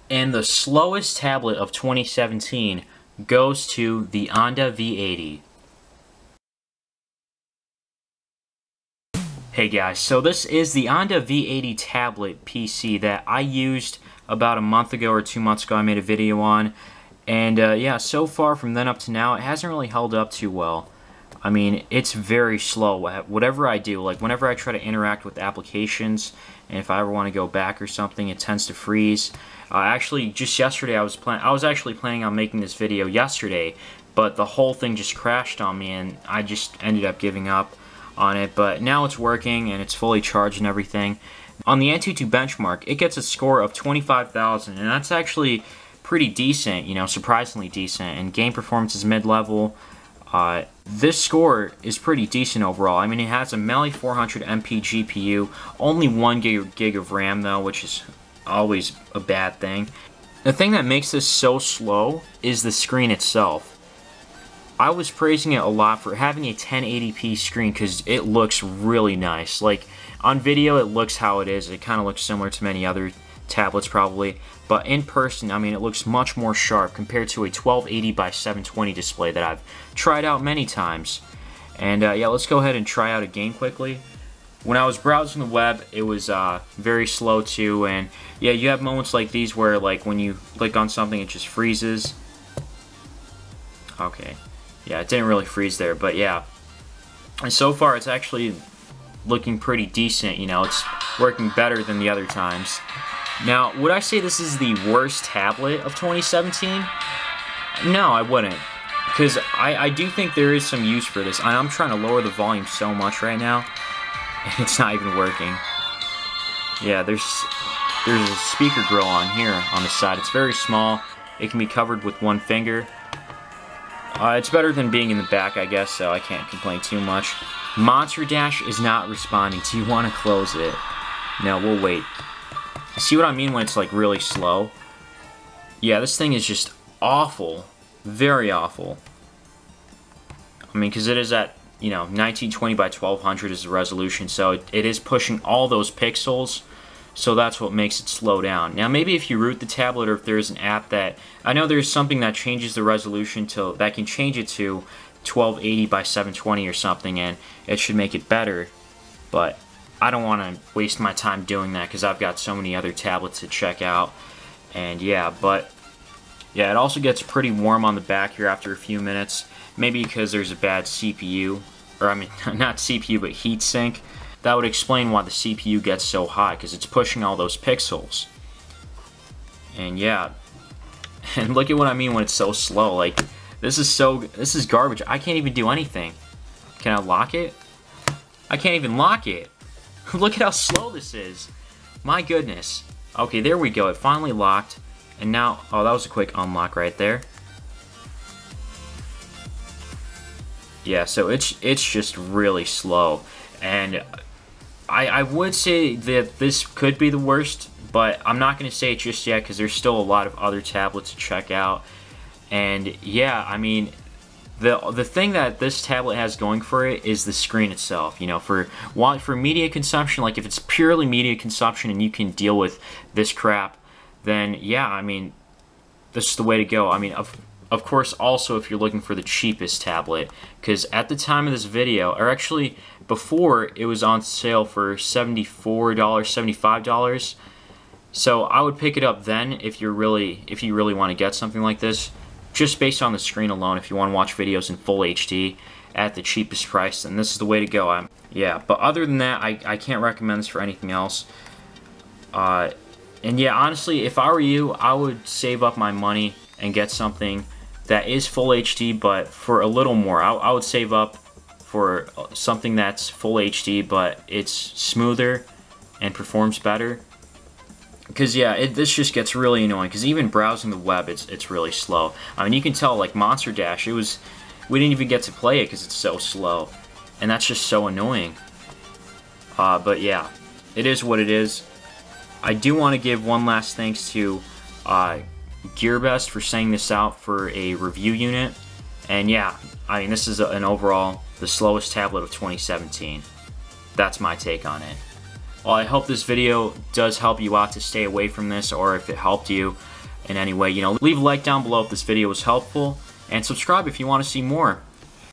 And the slowest tablet of 2017 goes to the Honda V80. Hey guys, so this is the Honda V80 tablet PC that I used about a month ago or 2 months ago. I made a video on, and yeah, so far from then up to now, it hasn't really held up too well. I mean, it's very slow. Whatever I do, like whenever I try to interact with applications, and if I ever want to go back or something, it tends to freeze. Actually, just yesterday, I was actually planning on making this video yesterday, but the whole thing just crashed on me, and I just ended up giving up on it. But now it's working, and it's fully charged and everything. On the Antutu benchmark, it gets a score of 25,000, and that's actually pretty decent, you know, surprisingly decent. And game performance is mid-level. This score is pretty decent overall. I mean, it has a Mali 400 MP GPU, only 1 gig of RAM though, which is always a bad thing. The thing that makes this so slow is the screen itself. I was praising it a lot for having a 1080p screen because it looks really nice. Like, on video it looks how it is. It kind of looks similar to many other tablets probably, but in person, I mean, it looks much more sharp compared to a 1280 by 720 display that I've tried out many times. And yeah, let's go ahead and try out a game quickly. When I was browsing the web, it was very slow too, and yeah, you have moments like these where, like, when you click on something, it just freezes. Okay, yeah, it didn't really freeze there, but yeah. And so far, it's actually looking pretty decent, you know, it's working better than the other times. Now, would I say this is the worst tablet of 2017? No, I wouldn't. Because I do think there is some use for this. I'm trying to lower the volume so much right now, and it's not even working. Yeah, there's a speaker grill on here on the side. It's very small. It can be covered with one finger. It's better than being in the back, I guess, so I can't complain too much. Monster Dash is not responding. Do you want to close it? No, we'll wait. See what I mean when it's like really slow? Yeah, this thing is just awful. Very awful. I mean, because it is at, you know, 1920 by 1200 is the resolution, so it is pushing all those pixels, so that's what makes it slow down. Now, maybe if you root the tablet, or if there's an app that... I know there's something that changes the resolution that can change it to 1280 by 720 or something, and it should make it better, but I don't want to waste my time doing that because I've got so many other tablets to check out. And yeah, but yeah, it also gets pretty warm on the back here after a few minutes. Maybe because there's a bad CPU, or I mean, not CPU, but heatsink. That would explain why the CPU gets so hot, because it's pushing all those pixels. And yeah, and look at what I mean when it's so slow. Like, this is garbage. I can't even do anything. Can I lock it? I can't even lock it. Look at how slow this is. My goodness. Okay, there we go. It finally locked. And now, oh, that was a quick unlock right there. Yeah, so it's just really slow. And I would say that this could be the worst, but I'm not going to say it just yet because there's still a lot of other tablets to check out. And yeah, I mean, the thing that this tablet has going for it is the screen itself. You know, for media consumption, like if it's purely media consumption and you can deal with this crap, then yeah, I mean, this is the way to go. I mean, of course, also if you're looking for the cheapest tablet, because at the time of this video, or actually before, it was on sale for $74, $75. So I would pick it up then if you really want to get something like this. Just based on the screen alone, if you want to watch videos in full HD at the cheapest price, then this is the way to go. Yeah, but other than that, I can't recommend this for anything else. And yeah, honestly, if I were you, I would save up my money and get something that is full HD, but for a little more. I would save up for something that's full HD, but it's smoother and performs better. Because yeah, this just gets really annoying. Because even browsing the web, it's really slow. I mean, you can tell, like Monster Dash, we didn't even get to play it because it's so slow, and that's just so annoying. But yeah, it is what it is. I do want to give one last thanks to GearBest for sending this out for a review unit. And yeah, I mean, this is an overall the slowest tablet of 2017. That's my take on it. Well, I hope this video does help you out to stay away from this, or if it helped you, in any way, you know, leave a like down below if this video was helpful, and subscribe if you want to see more.